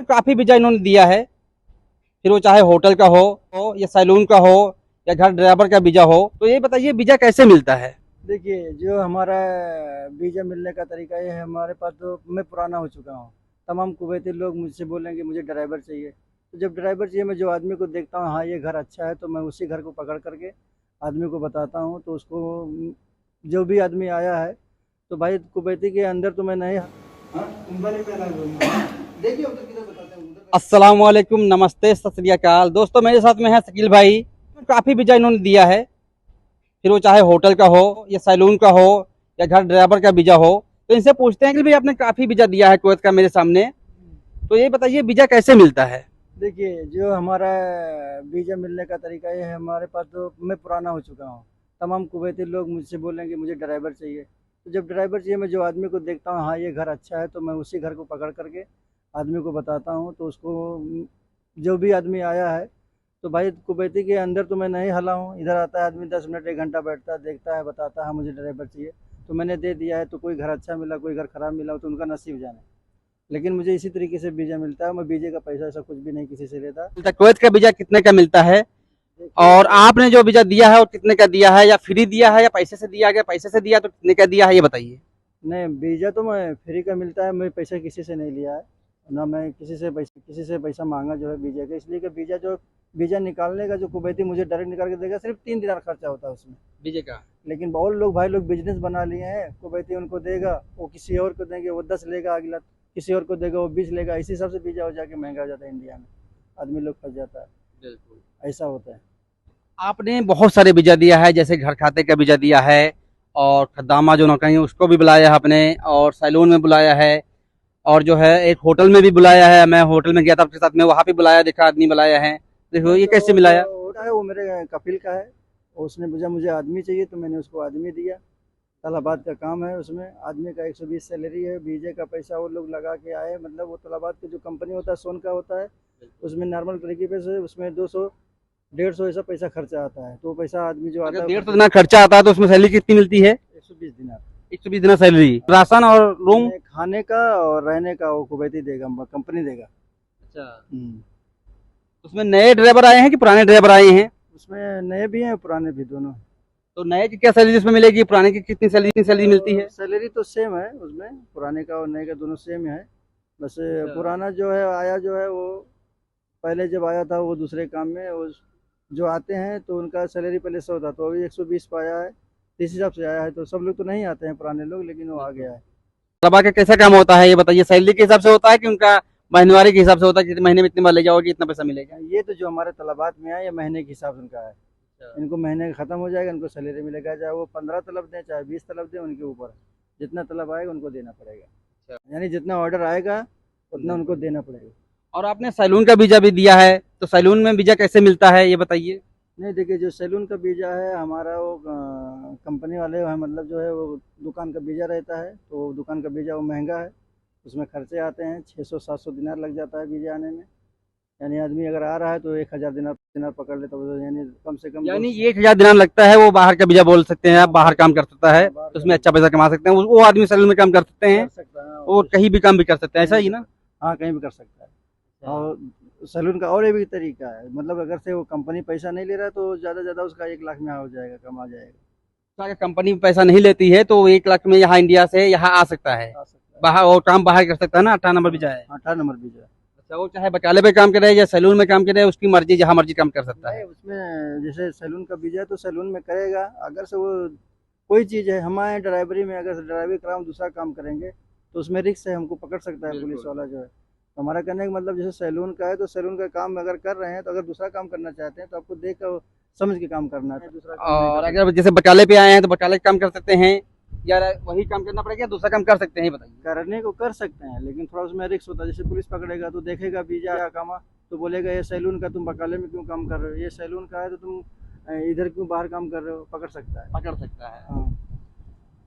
काफी वीजा इन्होंने दिया है, फिर वो चाहे होटल का हो या सैलून का हो या घर ड्राइवर का वीजा हो। तो ये बताइए वीजा कैसे मिलता है? देखिए, जो हमारा वीज़ा मिलने का तरीका ये है, हमारे पास तो मैं पुराना हो चुका हूँ। तमाम कुवैती लोग मुझसे बोलेंगे मुझे ड्राइवर चाहिए। तो जब ड्राइवर चाहिए, मैं जो आदमी को देखता हूँ हाँ ये घर अच्छा है, तो मैं उसी घर को पकड़ करके आदमी को बताता हूँ। तो उसको जो भी आदमी आया है तो भाई कुवैती के अंदर तो मैं नहीं। हाँ, देखिए उधर किधर बताते हैं उधर। अस्सलाम वालेकुम, नमस्ते, सत श्री अकाल। दोस्तों मेरे साथ में है शकील भाई। काफी वीजा इन्होंने दिया है, फिर वो चाहे होटल का हो या सैलून का हो या घर ड्राइवर का वीजा हो। तो इनसे पूछते हैं कि भाई आपने काफी वीजा दिया है कुवैत का मेरे सामने, तो ये बताइए वीजा कैसे मिलता है? देखिए, जो हमारा वीज़ा मिलने का तरीका ये है, हमारे पास तो मैं पुराना हो चुका हूँ। तमाम कुवैती लोग मुझसे बोलेंगे मुझे ड्राइवर चाहिए। तो जब ड्राइवर चाहिए, मैं जो आदमी को देखता हूँ हाँ ये घर अच्छा है, तो मैं उसी घर को पकड़ करके आदमी को बताता हूँ। तो उसको जो भी आदमी आया है तो भाई कुवैती के अंदर तो मैं नहीं हला हूँ। इधर आता है आदमी 10 मिनट 1 घंटा बैठता है, देखता है, बताता है हाँ मुझे ड्राइवर चाहिए, तो मैंने दे दिया है। तो कोई घर अच्छा मिला, कोई घर ख़राब मिला, तो उनका नसीब जाने। लेकिन मुझे इसी तरीके से वीज़ा मिलता है। मैं वीज़े का पैसा ऐसा कुछ भी नहीं किसी से लेता। कुवैत का वीजा कितने का मिलता है? और देखिए, आपने जो वीजा दिया है वो कितने का दिया है, या फ्री दिया है या पैसे से दिया गया? पैसे से दिया तो कितने का दिया है ये बताइए। नहीं, वीज़ा तो मैं फ्री का मिलता है। मैं पैसा किसी से नहीं लिया है, ना मैं किसी से पैसा मांगा जो है वीज़ा का। इसलिए कि वीज़ा निकालने का जो कुवैती मुझे डायरेक्ट निकाल के देगा, सिर्फ 3 दिनार खर्चा होता है उसमें। वीजे का? लेकिन बहुत लोग भाई लोग बिजनेस बना लिए हैं, कुवैती उनको देगा, वो किसी और को देंगे, वो 10 लेगा, अगला किसी और को देगा, वो 20 लेगा। इसी हिसाब से वीज़ा हो जाके महंगा हो जाता है इंडिया में, आदमी लोग फंस जाता है। बिल्कुल। ऐसा होता है। आपने बहुत सारे वीजा दिया है, जैसे घर खाते का वीजा दिया है, और खद्दामा जो नौकरी है उसको भी बुलाया है आपने, और सैलून में बुलाया है, और जो है एक होटल में भी बुलाया है। मैं होटल में गया था आपके साथ में, वहाँ पे बुलाया, देखा आदमी बुलाया है। देखो मैं ये कैसे जो मिलाया? होता है वो मेरे कपिल का है। उसने मुझे मुझे आदमी चाहिए तो मैंने उसको आदमी दिया। तलाबात का काम है, उसमें आदमी का 120 सैलरी है। वीजे का पैसा वो लोग लगा के आए, मतलब वो तलाबात की जो कंपनी होता है सोन का होता है, उसमें नॉर्मल तरीके पे से उसमें 200 150 ऐसा पैसा खर्चा आता है। तो वो पैसा आदमी जो आता अगर है 150 दिन खर्चा आता है तो उसमें सैलरी कितनी मिलती है? 120 दिनार। 120 दिन सैलरी, राशन और रूम? नहीं, खाने का और रहने का वो कुवैती देगा, कंपनी देगा। अच्छा। हम्म। उसमें नए ड्राइवर आए हैं कि पुराने ड्राइवर आए हैं? उसमें नए भी हैं पुराने भी दोनों। तो नए की क्या सैलरी उसमें मिलेगी, पुराने की कितनी सैलरी मिलती है? सैलरी तो सेम है उसमें, पुराने का और नए का दोनों सेम है। बस अच्छा। पुराना जो है आया जो है वो पहले जब आया था वो दूसरे काम में, वो जो आते हैं तो उनका सैलरी पहले 100 था, तो अभी 120 पे आया है। तो इस हिसाब से आया है। तो सब लोग तो नहीं आते हैं पुराने लोग, लेकिन वो आ गया है। तलबा का कैसा काम होता है ये बताइए? सैलरी के हिसाब से होता है कि उनका महीनवारी के हिसाब से होता है कि महीने में इतनी बार ले जाओगे इतना पैसा मिलेगा? ये तो जो हमारे तलबात में है, ये महीने के हिसाब से उनका है। इनको महीने का ख़त्म हो जाएगा, इनको सैलरी मिलेगा, चाहे वो 15 तलब दें चाहे 20 तलब दें, उनके ऊपर है। जितना तलब आएगा उनको देना पड़ेगा, यानी जितना ऑर्डर आएगा उतना उनको देना पड़ेगा। और आपने सैलून का वीजा भी दिया है, तो सैलून में वीजा कैसे मिलता है ये बताइए। नहीं, देखिए, जो सैलून का वीज़ा है हमारा वो कंपनी वाले हैं, मतलब जो है वो दुकान का वीज़ा रहता है। तो दुकान का वीज़ा वो महंगा है, उसमें खर्चे आते हैं, 600-700 दिनार लग जाता है वीज़ा आने में। यानी आदमी अगर आ रहा है तो 1000 दिनार दिनार पकड़ लेता है, यानी कम से कम यानी 1,000 दिनार लगता है, वो बाहर का वीजा बोल सकते हैं आप, बाहर काम कर सकता है बाहर तो का उसमें अच्छा पैसा कमा सकते हैं। वो आदमी सैलून में काम कर सकते हैं, कर सकता है। वो कहीं भी काम भी कर सकते हैं, ऐसा ही ना? हाँ, कहीं भी कर सकता है। और सैलून का और ये भी तरीका है, मतलब अगर से वो कंपनी पैसा नहीं ले रहा है तो ज़्यादा से ज़्यादा उसका 1 लाख में हो जाएगा, कमा जाएगा। तो अगर कंपनी पैसा नहीं लेती है तो 1 लाख में यहाँ इंडिया से यहाँ आ सकता है, आ सकता है। बाहर और काम बाहर कर सकता है ना। 18 नंबर वीजा है। 18 नंबर वीज़ा। अच्छा, वो चाहे बकाले पे काम करे या सैलून में काम करे, उसकी मर्जी, जहाँ मर्जी काम कर सकता नहीं, है। उसमें जैसे सैलून का वीज़ा है तो सैलून में करेगा। अगर से वो कोई चीज़ है हमारे ड्राइवरी में, अगर ड्राइवरी कराम दूसरा काम करेंगे तो उसमें रिस्क है, हमको पकड़ सकता है पुलिस वाला जो है। तो हमारा कहने का मतलब जैसे सैलून का है तो सैलून का काम अगर कर रहे हैं, तो अगर दूसरा काम करना चाहते हैं तो आपको देख कर समझ के काम करना है, दूसरा काम नहीं और कर अगर जैसे बकाले पे आए हैं तो बकाले का काम कर सकते हैं, या वही काम करना पड़ेगा या दूसरा काम कर सकते हैं, ये बताइए। करने को कर सकते हैं, लेकिन थोड़ा उसमें रिस्क होता है। जैसे पुलिस पकड़ेगा तो देखेगा वीजा या कामा, तो बोलेगा ये सैलून का तुम बकाले में क्यों काम कर रहे हो, ये सैलून का है तो तुम इधर क्यों बाहर काम कर रहे हो, पकड़ सकता है। पकड़ सकता है। हाँ।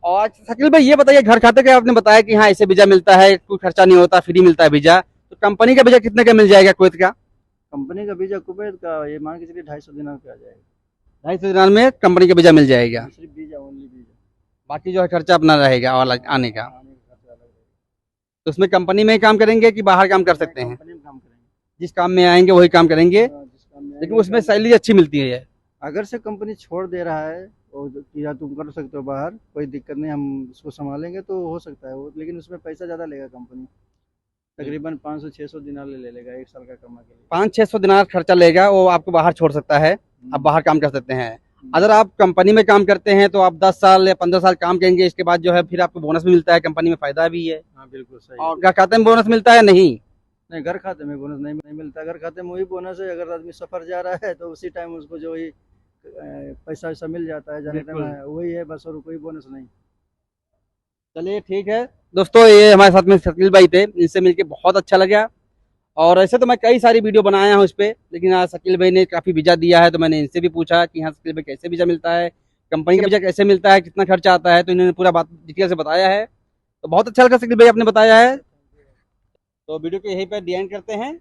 और शकील भाई ये बताइए, घर खाते का आपने बताया कि हाँ ऐसे वीजा मिलता है, कोई खर्चा नहीं होता, फ्री मिलता है वीजा, तो कंपनी का वीजा कितने का मिल जाएगा कुवैत का? कंपनी का वीजा कुवैत का ये मान के चलिए 250 दिनार पे आ जाएगा। 250 दिनार में कंपनी का वीजा मिल जाएगा, सिर्फ वीजा, ओनली वीजा। बाकी जो है खर्चा अपना रहेगा और आने का। आने का खर्चा अलग रहेगा। तो उसमें कंपनी में ही काम करेंगे कि बाहर काम कर सकते हैं? कंपनी में काम करेंगे। जिस काम में आएंगे वही काम करेंगे, जिस काम में लेकिन आएंगे उसमें सैलरी अच्छी मिलती है। अगर से कंपनी छोड़ दे रहा है और कि या तुम कर सकते हो बाहर, कोई दिक्कत नहीं, हम उसको संभालेंगे तो हो सकता है वो, लेकिन उसमें पैसा ज़्यादा लेगा कंपनी, तकरीबन 500-600 दिनार ले लेगा एक साल का कमा के लिए। 500-600 दिनार खर्चा लेगा, वो आपको बाहर छोड़ सकता है, आप बाहर काम कर सकते हैं। अगर आप कंपनी में काम करते हैं तो आप 10 साल या 15 साल काम करेंगे, इसके बाद जो है फिर आपको बोनस भी मिलता है, कंपनी में फायदा भी है। हाँ बिल्कुल सही। और घर खाते में बोनस मिलता है नहीं? नहीं, घर खाते में बोनस नहीं मिलता। घर खाते में वही बोनस है, अगर आदमी सफ़र जा रहा है तो उसी टाइम उसको जो ही पैसा वैसा मिल जाता है जाने टाइम, वही है बस, और कोई बोनस नहीं। चलिए ठीक है दोस्तों, ये हमारे साथ में शकील भाई थे, इनसे मिलके बहुत अच्छा लगा। और ऐसे तो मैं कई सारी वीडियो बनाया हूँ इस पे, लेकिन आज शकील भाई ने काफ़ी वीज़ा दिया है, तो मैंने इनसे भी पूछा कि हाँ शकील भाई कैसे वीज़ा मिलता है, कंपनी का वीज़ा कैसे मिलता है, कितना खर्चा आता है, तो इन्होंने पूरा बात डिटेल से बताया है। तो बहुत अच्छा लगा शकील भाई आपने बताया है। तो वीडियो को यहीं पर डी एंड करते हैं।